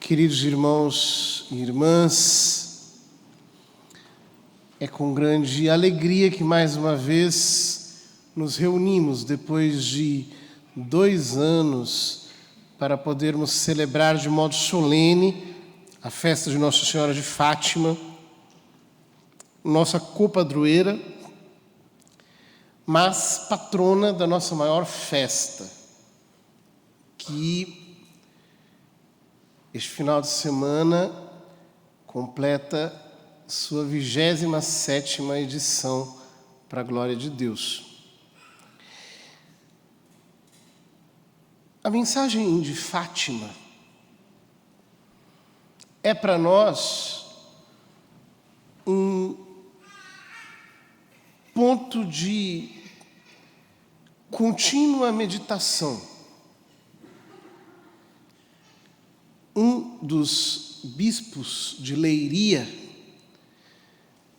Queridos irmãos e irmãs, é com grande alegria que mais uma vez nos reunimos depois de 2 anos para podermos celebrar de modo solene a festa de Nossa Senhora de Fátima, nossa copadroeira, mas patrona da nossa maior festa, que este final de semana completa sua 27ª edição para a glória de Deus. A mensagem de Fátima é para nós um ponto de contínua meditação. Um dos bispos de Leiria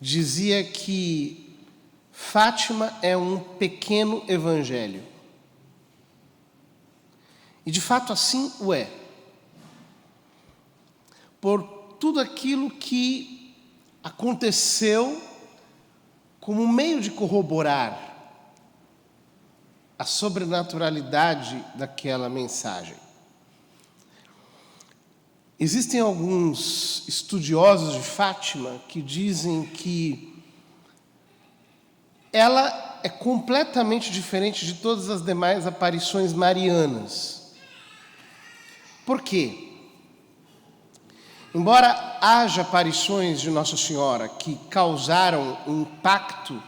dizia que Fátima é um pequeno evangelho. E de fato assim o é. Por tudo aquilo que aconteceu como meio de corroborar a sobrenaturalidade daquela mensagem. Existem alguns estudiosos de Fátima que dizem que ela é completamente diferente de todas as demais aparições marianas. Por quê? Embora haja aparições de Nossa Senhora que causaram um impacto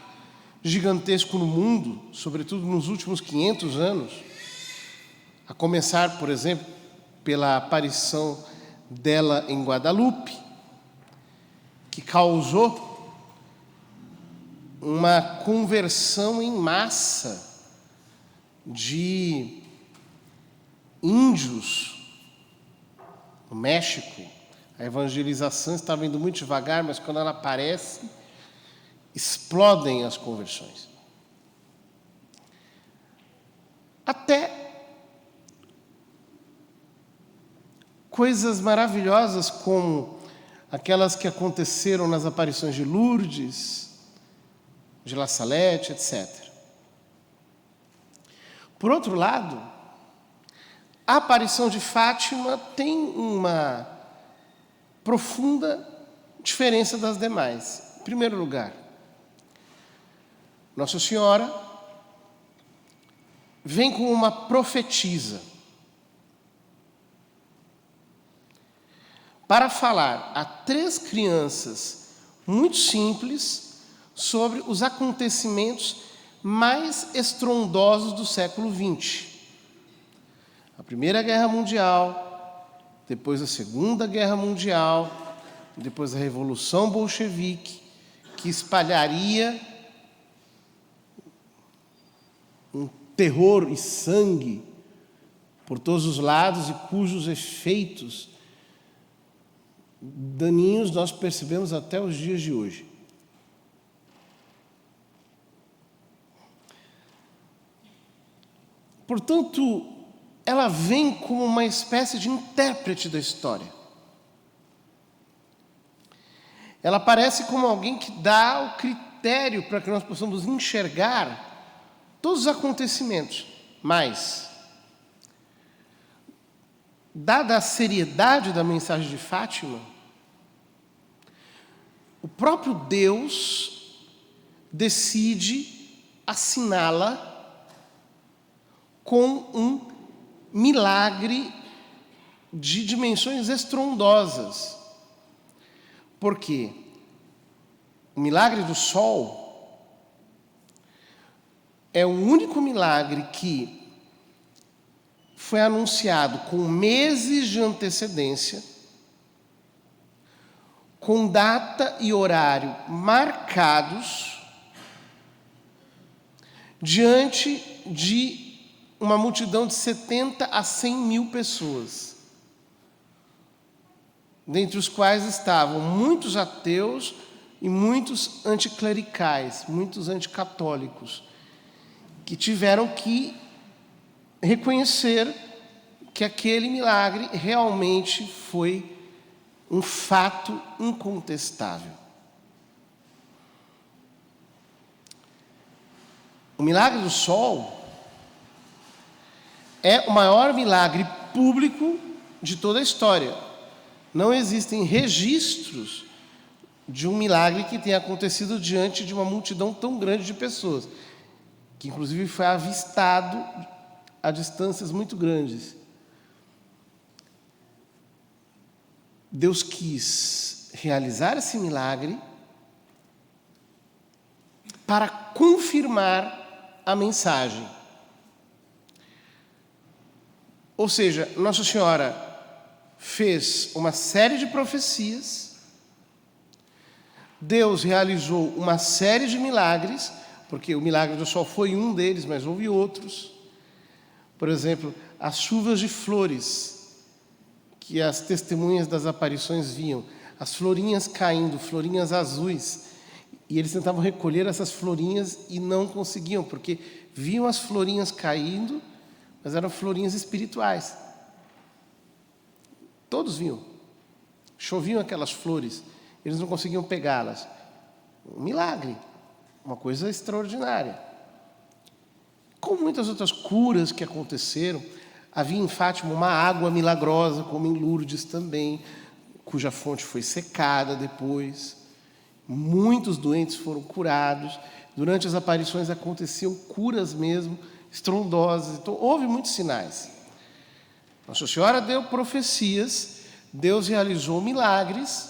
gigantesco no mundo, sobretudo nos últimos 500 anos, a começar, por exemplo, pela aparição dela em Guadalupe, que causou uma conversão em massa de índios no México. A evangelização estava indo muito devagar, mas quando ela aparece, explodem as conversões. Até coisas maravilhosas como aquelas que aconteceram nas aparições de Lourdes, de La Salette, etc. Por outro lado, a aparição de Fátima tem uma profunda diferença das demais. Em primeiro lugar, Nossa Senhora vem como uma profetisa para falar a 3 crianças muito simples sobre os acontecimentos mais estrondosos do século XX. A Primeira Guerra Mundial, depois a Segunda Guerra Mundial, depois a Revolução Bolchevique, que espalharia um terror e sangue por todos os lados e cujos efeitos daninhos nós percebemos até os dias de hoje. Portanto, ela vem como uma espécie de intérprete da história. Ela aparece como alguém que dá o critério para que nós possamos enxergar todos os acontecimentos, mas dada a seriedade da mensagem de Fátima, o próprio Deus decide assiná-la com um milagre de dimensões estrondosas. Por quê? O milagre do sol é o único milagre que foi anunciado com meses de antecedência, com data e horário marcados, diante de uma multidão de 70 a 100 mil pessoas, dentre os quais estavam muitos ateus e muitos anticlericais, muitos anticatólicos, que tiveram que reconhecer que aquele milagre realmente foi um fato incontestável. O milagre do sol é o maior milagre público de toda a história. Não existem registros de um milagre que tenha acontecido diante de uma multidão tão grande de pessoas, que inclusive foi avistado a distâncias muito grandes. Deus quis realizar esse milagre para confirmar a mensagem. Ou seja, Nossa Senhora fez uma série de profecias, Deus realizou uma série de milagres, porque o milagre do sol foi um deles, mas houve outros. Por exemplo, as chuvas de flores, que as testemunhas das aparições viam, as florinhas caindo, florinhas azuis, e eles tentavam recolher essas florinhas e não conseguiam, porque viam as florinhas caindo, mas eram florinhas espirituais. Todos viam. Choviam aquelas flores, eles não conseguiam pegá-las. Um milagre, uma coisa extraordinária. Como muitas outras curas que aconteceram, havia em Fátima uma água milagrosa, como em Lourdes também, cuja fonte foi secada depois. Muitos doentes foram curados. Durante as aparições aconteciam curas mesmo, estrondosas. Então, houve muitos sinais. Nossa Senhora deu profecias, Deus realizou milagres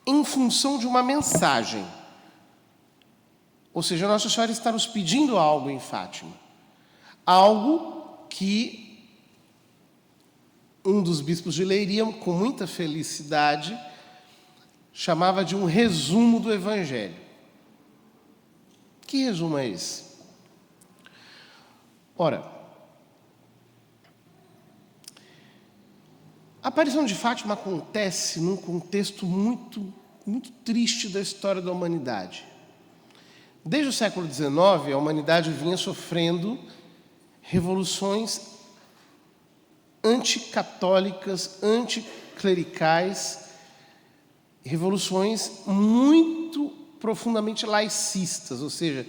em função de uma mensagem. Ou seja, Nossa Senhora está nos pedindo algo em Fátima. Algo que um dos bispos de Leiria, com muita felicidade, chamava de um resumo do Evangelho. Que resumo é esse? Ora, a aparição de Fátima acontece num contexto muito triste da história da humanidade. Desde o século XIX, a humanidade vinha sofrendo revoluções anticatólicas, anticlericais, revoluções muito profundamente laicistas, ou seja,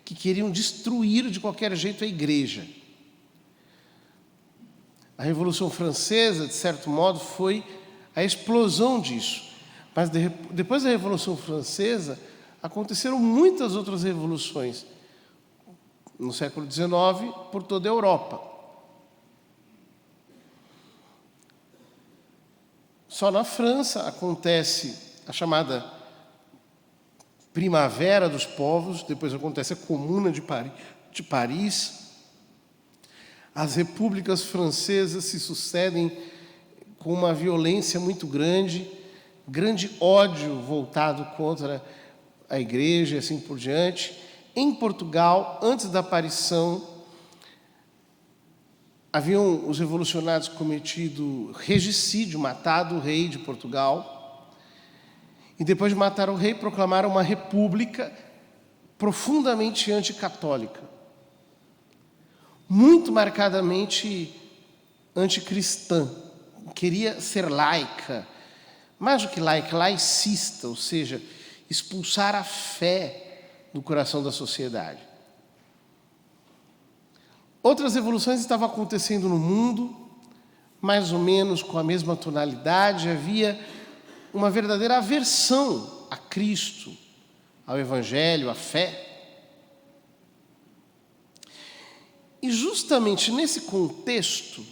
que queriam destruir de qualquer jeito a Igreja. A Revolução Francesa, de certo modo, foi a explosão disso. Mas depois da Revolução Francesa, aconteceram muitas outras revoluções no século XIX por toda a Europa. Só na França acontece a chamada Primavera dos Povos, depois acontece a Comuna de Paris. As repúblicas francesas se sucedem com uma violência muito grande, grande ódio voltado contra a Igreja e assim por diante. Em Portugal, antes da aparição, haviam os revolucionários cometido regicídio, matado o rei de Portugal. E depois de matar o rei, proclamaram uma república profundamente anticatólica, muito marcadamente anticristã. Queria ser laica, mais do que laica, laicista, ou seja, expulsar a fé do coração da sociedade. Outras revoluções estavam acontecendo no mundo, mais ou menos com a mesma tonalidade. Havia uma verdadeira aversão a Cristo, ao Evangelho, à fé. E justamente nesse contexto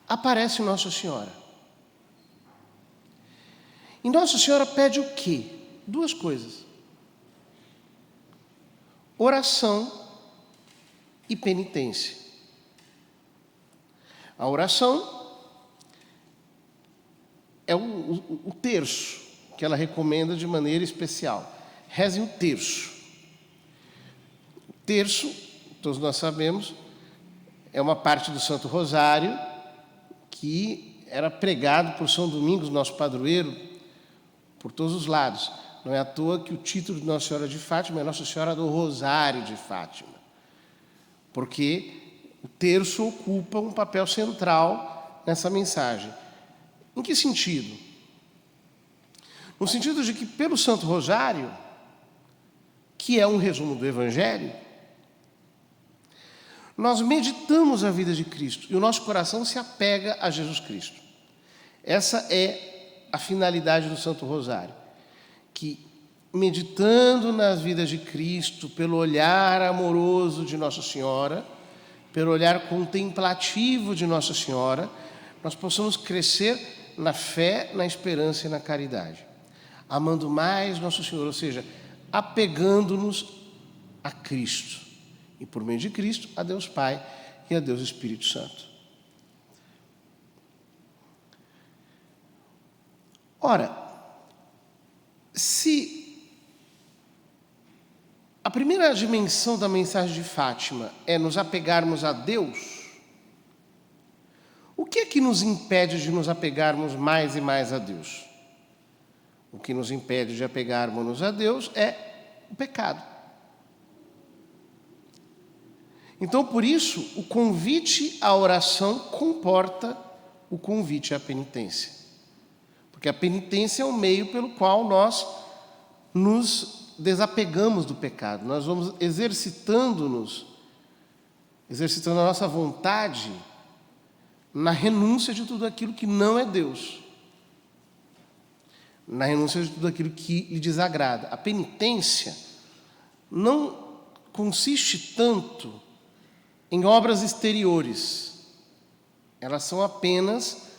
aparece Nossa Senhora. E Nossa Senhora pede o quê? Duas coisas: oração e penitência. A oração é o terço que ela recomenda de maneira especial. Rezem o terço. O terço, todos nós sabemos, é uma parte do Santo Rosário que era pregado por São Domingos, nosso padroeiro, por todos os lados. Não é à toa que o título de Nossa Senhora de Fátima é Nossa Senhora do Rosário de Fátima, porque O terço ocupa um papel central nessa mensagem. Em que sentido? No sentido de que, pelo Santo Rosário, que é um resumo do Evangelho, nós meditamos a vida de Cristo e o nosso coração se apega a Jesus Cristo. Essa é a finalidade do Santo Rosário, que, meditando nas vidas de Cristo, pelo olhar amoroso de Nossa Senhora, pelo olhar contemplativo de Nossa Senhora, nós possamos crescer na fé, na esperança e na caridade, amando mais Nosso Senhor, ou seja, apegando-nos a Cristo, e por meio de Cristo, a Deus Pai e a Deus Espírito Santo. Ora, se a primeira dimensão da mensagem de Fátima é nos apegarmos a Deus, o que é que nos impede de nos apegarmos mais e mais a Deus? O que nos impede de apegarmos-nos a Deus é o pecado. Então, por isso, o convite à oração comporta o convite à penitência. Porque a penitência é o meio pelo qual nós nos desapegamos do pecado. Nós vamos exercitando a nossa vontade na renúncia de tudo aquilo que não é Deus. Na renúncia de tudo aquilo que lhe desagrada. A penitência não consiste tanto em obras exteriores. Elas são apenas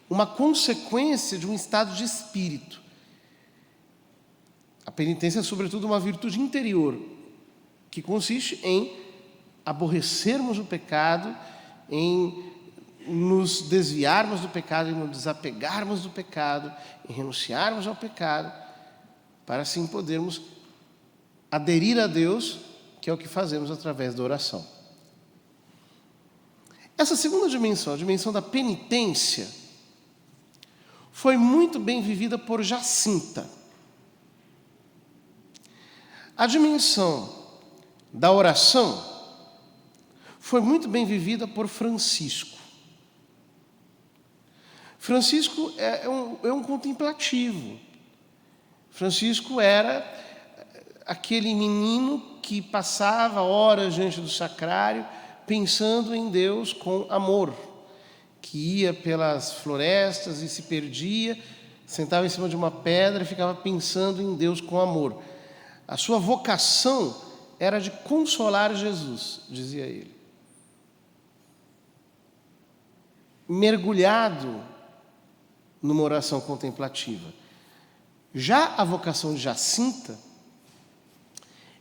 uma consequência de um estado de espírito. A penitência é, sobretudo, uma virtude interior, que consiste em aborrecermos o pecado, em nos desviarmos do pecado, em nos desapegarmos do pecado, em renunciarmos ao pecado, para assim podermos aderir a Deus, que é o que fazemos através da oração. Essa segunda dimensão, a dimensão da penitência, foi muito bem vivida por Jacinta. A dimensão da oração foi muito bem vivida por Francisco. Francisco é um contemplativo. Francisco era aquele menino que passava horas diante do sacrário pensando em Deus com amor, que ia pelas florestas e se perdia, sentava em cima de uma pedra e ficava pensando em Deus com amor. A sua vocação era de consolar Jesus, dizia ele. Mergulhado numa oração contemplativa. Já a vocação de Jacinta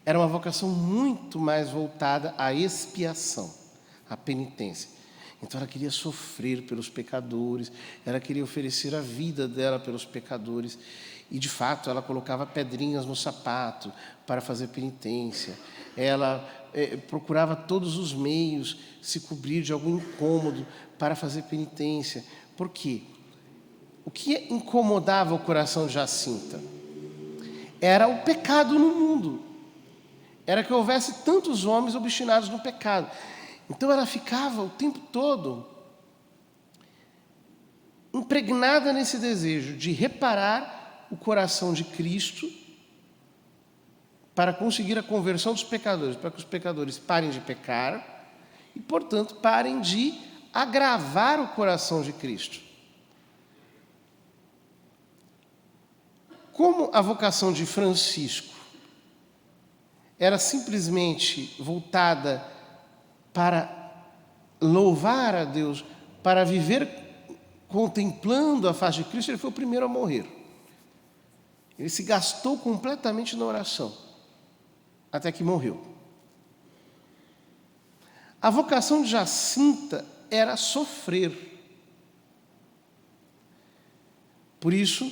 era uma vocação muito mais voltada à expiação, à penitência. Então ela queria sofrer pelos pecadores, ela queria oferecer a vida dela pelos pecadores. E, de fato, ela colocava pedrinhas no sapato para fazer penitência. Ela procurava todos os meios se cobrir de algum incômodo para fazer penitência. Por quê? O que incomodava o coração de Jacinta era o pecado no mundo. Era que houvesse tantos homens obstinados no pecado. Então ela ficava o tempo todo impregnada nesse desejo de reparar o coração de Cristo para conseguir a conversão dos pecadores, para que os pecadores parem de pecar e, portanto, parem de agravar o coração de Cristo. Como a vocação de Francisco era simplesmente voltada para louvar a Deus, para viver contemplando a face de Cristo, ele foi o primeiro a morrer. Ele se gastou completamente na oração, até que morreu. A vocação de Jacinta era sofrer. Por isso,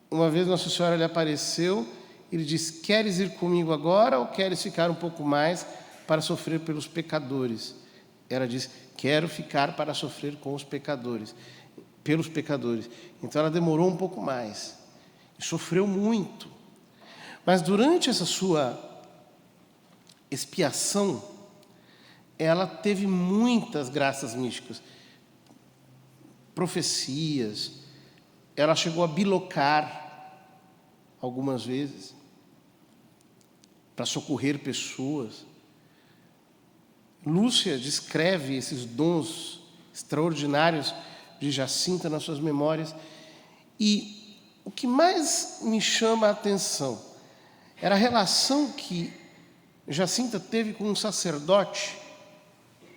uma vez Nossa Senhora lhe apareceu, ele disse: queres ir comigo agora ou queres ficar um pouco mais para sofrer pelos pecadores? Ela disse: quero ficar para sofrer com os pecadores, pelos pecadores. Então ela demorou um pouco mais, e sofreu muito. Mas durante essa sua expiação, ela teve muitas graças místicas, profecias, ela chegou a bilocar algumas vezes para socorrer pessoas. Lúcia descreve esses dons extraordinários de Jacinta nas suas memórias. E o que mais me chama a atenção era a relação que Jacinta teve com um sacerdote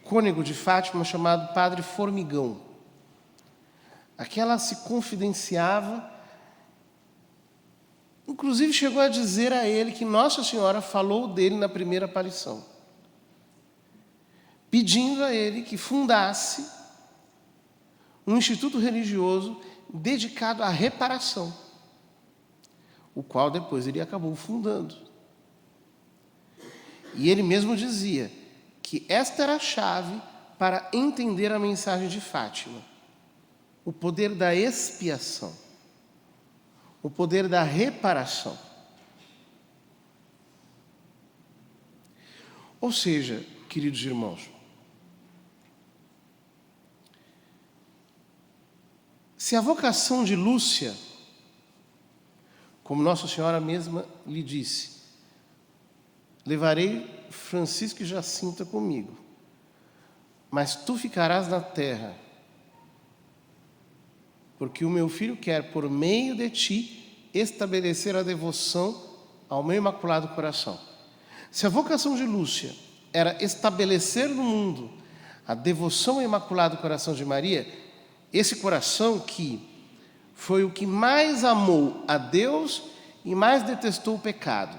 cônego de Fátima chamado Padre Formigão. Aquela se confidenciava, inclusive chegou a dizer a ele que Nossa Senhora falou dele na primeira aparição, pedindo a ele que fundasse um instituto religioso dedicado à reparação, o qual depois ele acabou fundando. E ele mesmo dizia que esta era a chave para entender a mensagem de Fátima: o poder da expiação, o poder da reparação. Ou seja, queridos irmãos, se a vocação de Lúcia, como Nossa Senhora mesma lhe disse, levarei Francisco e Jacinta comigo, mas tu ficarás na terra, porque o meu filho quer, por meio de ti, estabelecer a devoção ao meu Imaculado Coração. Se a vocação de Lúcia era estabelecer no mundo a devoção ao Imaculado Coração de Maria, esse coração que foi o que mais amou a Deus e mais detestou o pecado.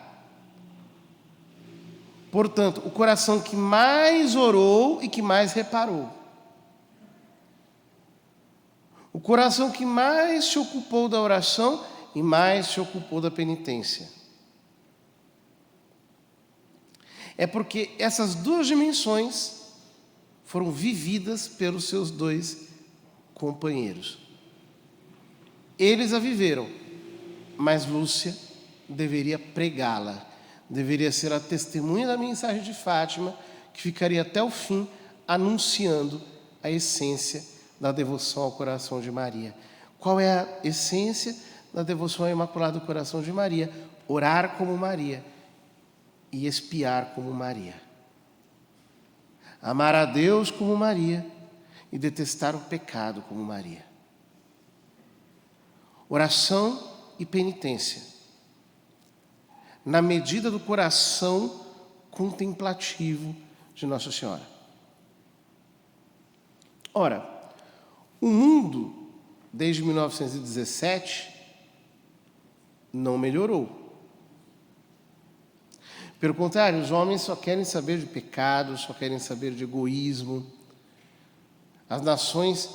Portanto, o coração que mais orou e que mais reparou. O coração que mais se ocupou da oração e mais se ocupou da penitência. É porque essas duas dimensões foram vividas pelos seus dois companheiros. Eles a viveram, mas Lúcia deveria pregá-la, deveria ser a testemunha da mensagem de Fátima, que ficaria até o fim anunciando a essência da devoção ao coração de Maria. Qual é a essência da devoção ao Imaculado Coração de Maria? Orar como Maria e expiar como Maria. Amar a Deus como Maria e detestar o pecado como Maria. Oração e penitência, na medida do coração contemplativo de Nossa Senhora. Ora, o mundo, desde 1917, não melhorou. Pelo contrário, os homens só querem saber de pecado, só querem saber de egoísmo. As nações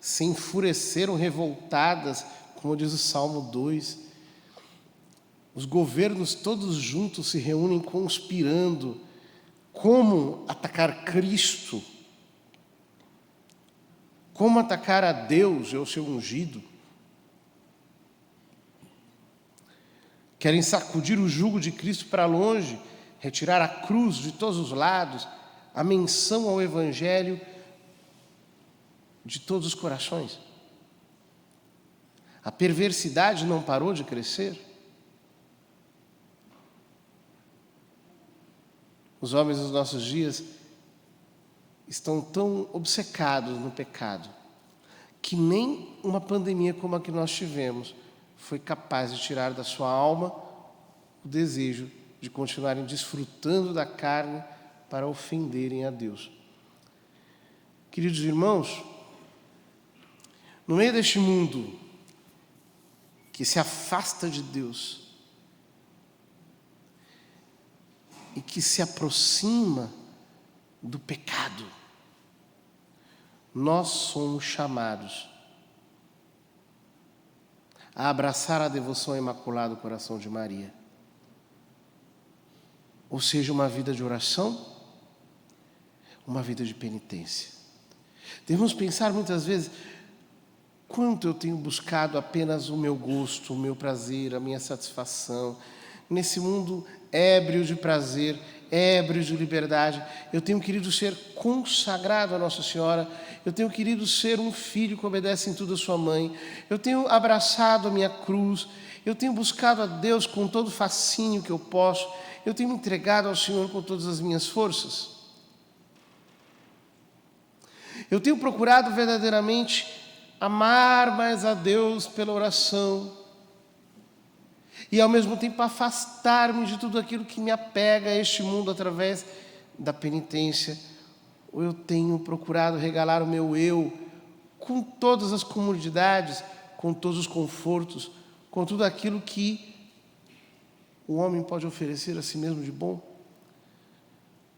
se enfureceram, revoltadas, como diz o Salmo 2. Os governos todos juntos se reúnem conspirando como atacar Cristo, como atacar a Deus e o seu ungido. Querem sacudir o jugo de Cristo para longe, retirar a cruz de todos os lados, a menção ao Evangelho de todos os corações. A perversidade não parou de crescer. Os homens dos nossos dias estão tão obcecados no pecado que nem uma pandemia como a que nós tivemos foi capaz de tirar da sua alma o desejo de continuarem desfrutando da carne para ofenderem a Deus. Queridos irmãos, no meio deste mundo que se afasta de Deus e que se aproxima do pecado, nós somos chamados a abraçar a devoção ao Imaculado Coração de Maria. Ou seja, uma vida de oração, uma vida de penitência. Devemos pensar muitas vezes quanto eu tenho buscado apenas o meu gosto, o meu prazer, a minha satisfação. Nesse mundo ébrio de prazer, ébrio de liberdade. Eu tenho querido ser consagrado a Nossa Senhora. Eu tenho querido ser um filho que obedece em tudo a sua mãe. Eu tenho abraçado a minha cruz. Eu tenho buscado a Deus com todo o fascínio que eu posso. Eu tenho me entregado ao Senhor com todas as minhas forças. Eu tenho procurado verdadeiramente amar mais a Deus pela oração e ao mesmo tempo afastar-me de tudo aquilo que me apega a este mundo através da penitência. Ou eu tenho procurado regalar o meu eu com todas as comodidades, com todos os confortos, com tudo aquilo que o homem pode oferecer a si mesmo de bom?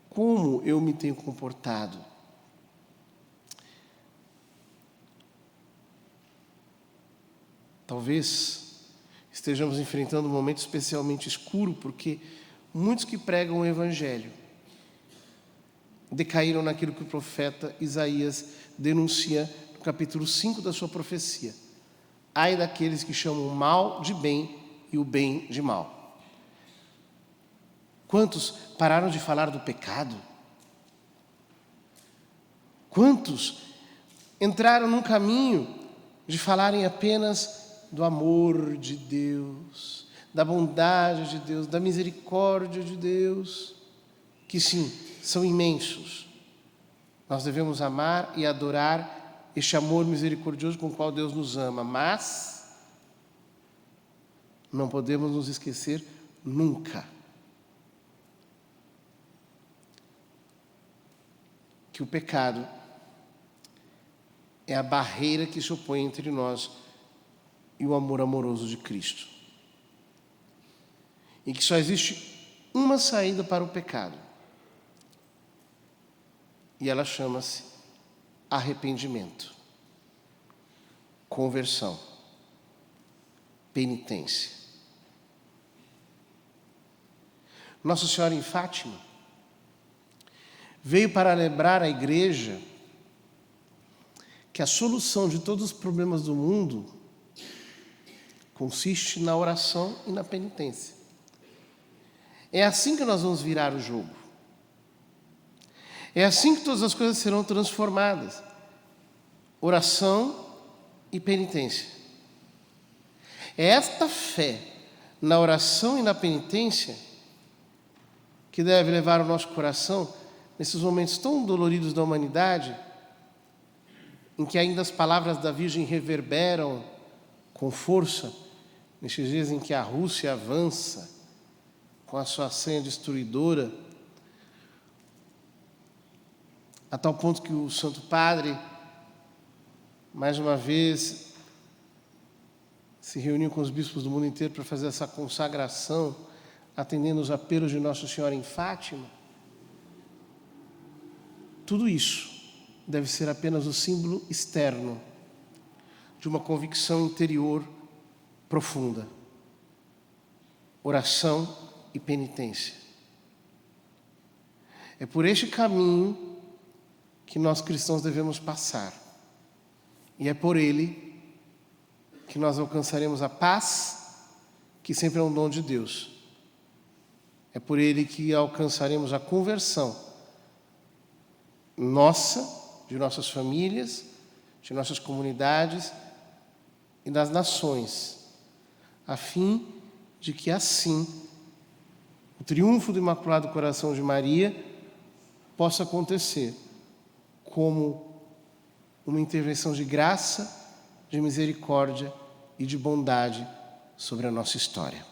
Como eu me tenho comportado? Talvez estejamos enfrentando um momento especialmente escuro, porque muitos que pregam o Evangelho decaíram naquilo que o profeta Isaías denuncia no capítulo 5 da sua profecia. Ai daqueles que chamam o mal de bem e o bem de mal. Quantos pararam de falar do pecado? Quantos entraram num caminho de falarem apenas do amor de Deus, da bondade de Deus, da misericórdia de Deus, que sim, são imensos. Nós devemos amar e adorar este amor misericordioso com o qual Deus nos ama, mas não podemos nos esquecer nunca que o pecado é a barreira que se opõe entre nós e o amor amoroso de Cristo. E que só existe uma saída para o pecado. E ela chama-se arrependimento, conversão, penitência. Nossa Senhora em Fátima veio para lembrar à igreja que a solução de todos os problemas do mundo consiste na oração e na penitência. É assim que nós vamos virar o jogo. É assim que todas as coisas serão transformadas. Oração e penitência. É esta fé na oração e na penitência que deve levar o nosso coração nesses momentos tão doloridos da humanidade, em que ainda as palavras da Virgem reverberam com força, nestes dias em que a Rússia avança com a sua ação destruidora, a tal ponto que o Santo Padre, mais uma vez, se reuniu com os bispos do mundo inteiro para fazer essa consagração, atendendo os apelos de Nossa Senhora em Fátima. Tudo isso deve ser apenas o símbolo externo de uma convicção interior profunda. Oração e penitência. É por este caminho que nós cristãos devemos passar. E é por ele que nós alcançaremos a paz, que sempre é um dom de Deus. É por ele que alcançaremos a conversão nossa, de nossas famílias, de nossas comunidades e das nações, a fim de que assim o triunfo do Imaculado Coração de Maria possa acontecer como uma intervenção de graça, de misericórdia e de bondade sobre a nossa história.